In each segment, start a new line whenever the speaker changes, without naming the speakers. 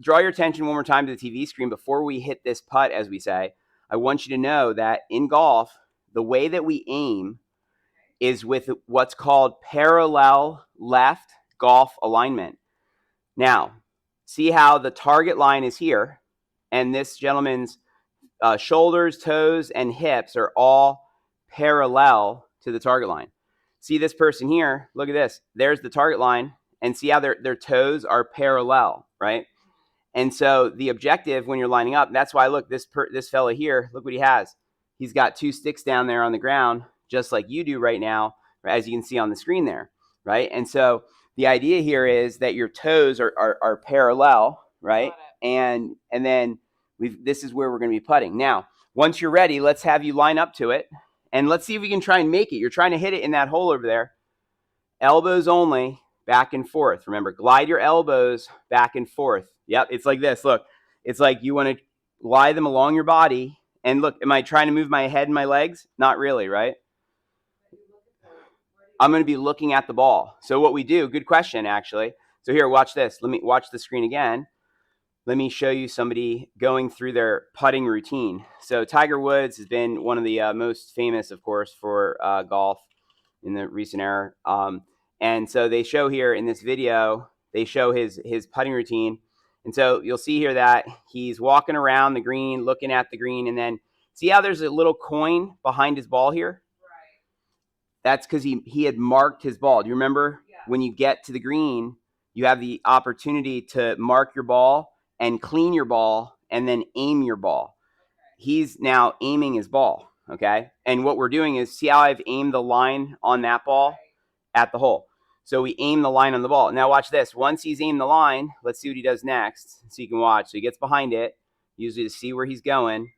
draw your attention one more time to the TV screen before we hit this putt, as we say. I want you to know that in golf, the way that we aim is with what's called parallel left golf alignment. Now, see how the target line is here, and this gentleman's shoulders, toes, and hips are all parallel to the target line. See this person here, look at this. There's the target line, and see how their toes are parallel, right? And so the objective when you're lining up, that's why, look, this fella here, look what he has. He's got 2 sticks down there on the ground, just like you do right now, as you can see on the screen there, right? And so the idea here is that your toes are parallel, right? And then this is where we're going to be putting. Now, once you're ready, let's have you line up to it, and let's see if we can try and make it. You're trying to hit it in that hole over there. Elbows only, back and forth. Remember, glide your elbows back and forth. Yep, it's like this. Look, it's like you want to glide them along your body. And look, am I trying to move my head and my legs? Not really, right? I'm going to be looking at the ball. So what we do, good question, actually. So here, watch this. Let me watch the screen again. Let me show you somebody going through their putting routine. So Tiger Woods has been one of the most famous, of course, for golf in the recent era. And so they show here in this video, they show his putting routine. And so you'll see here that he's walking around the green, looking at the green, and then see how there's a little coin behind his ball here? Right. That's because he had marked his ball. Do you remember? Yeah. When you get to the green, you have the opportunity to mark your ball and clean your ball and then aim your ball. Okay. He's now aiming his ball, okay? And what we're doing is, see how I've aimed the line on that ball at the hole. So we aim the line on the ball. Now watch this. Once he's aimed the line, let's see what he does next. So you can watch. So he gets behind it, usually to see where he's going.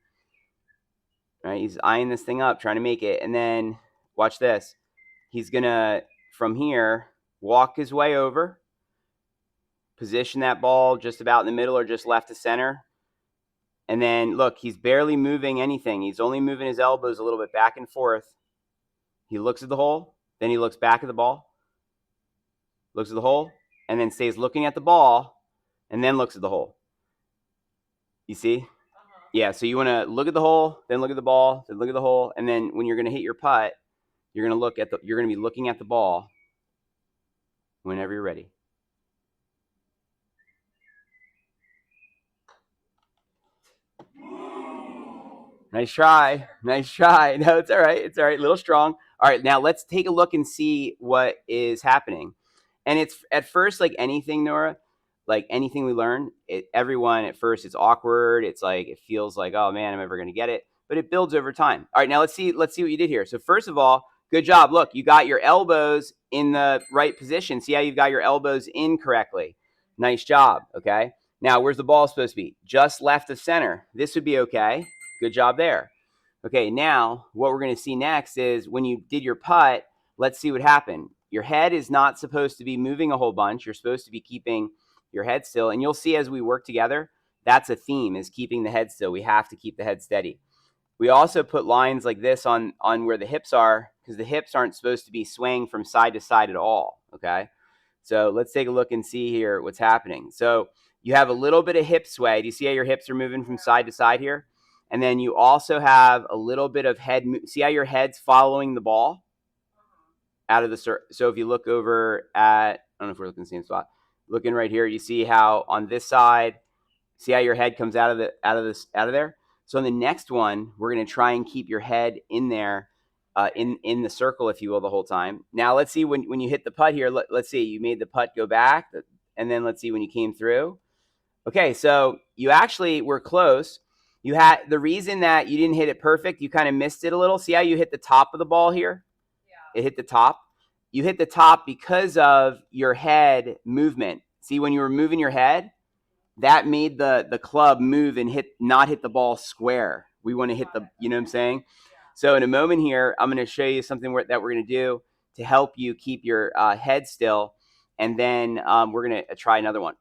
Right? He's eyeing this thing up, trying to make it. And then watch this. He's going to, from here, walk his way over, position that ball just about in the middle or just left to center. And then, look, he's barely moving anything. He's only moving his elbows a little bit back and forth. He looks at the hole, then he looks back at the ball, looks at the hole, and then stays looking at the ball, and then looks at the hole. You see? Uh-huh. Yeah, so you want to look at the hole, then look at the ball, then look at the hole, and then when you're going to hit your putt, you're going to be looking at the ball whenever you're ready. Nice try. Nice try. No, it's all right. It's all right. A little strong. All right, now let's take a look and see what is happening. And it's at first, like anything, Nora, like anything we learn, everyone at first, it's awkward. It's like, it feels like, oh man, I'm ever going to get it. But it builds over time. All right, now let's see what you did here. So first of all, good job. Look, you got your elbows in the right position. See how you've got your elbows in correctly. Nice job, okay? Now, where's the ball supposed to be? Just left of center. This would be okay. Good job there. Okay, now what we're going to see next is when you did your putt, let's see what happened. Your head is not supposed to be moving a whole bunch. You're supposed to be keeping your head still. And you'll see as we work together, that's a theme, is keeping the head still. We have to keep the head steady. We also put lines like this on where the hips are, because the hips aren't supposed to be swaying from side to side at all, okay? So let's take a look and see here what's happening. So you have a little bit of hip sway. Do you see how your hips are moving from side to side here? And then you also have a little bit of head. See how your head's following the ball out of the circle. So if you look over at, I don't know if we're looking at the same spot. Looking right here, you see how on this side, see how your head comes out of there. So on the next one, we're going to try and keep your head in there, in the circle, if you will, the whole time. Now let's see when you hit the putt here. Let's see, you made the putt go back, and then let's see when you came through. Okay, so you actually were close. You had the reason that you didn't hit it perfect, you kind of missed it a little. See how you hit the top of the ball here? Yeah. It hit the top. You hit the top because of your head movement. See, when you were moving your head, that made the club move and not hit the ball square. We want to hit the, you know what I'm saying? Yeah. So in a moment here, I'm going to show you something that we're going to do to help you keep your head still. And then we're going to try another one.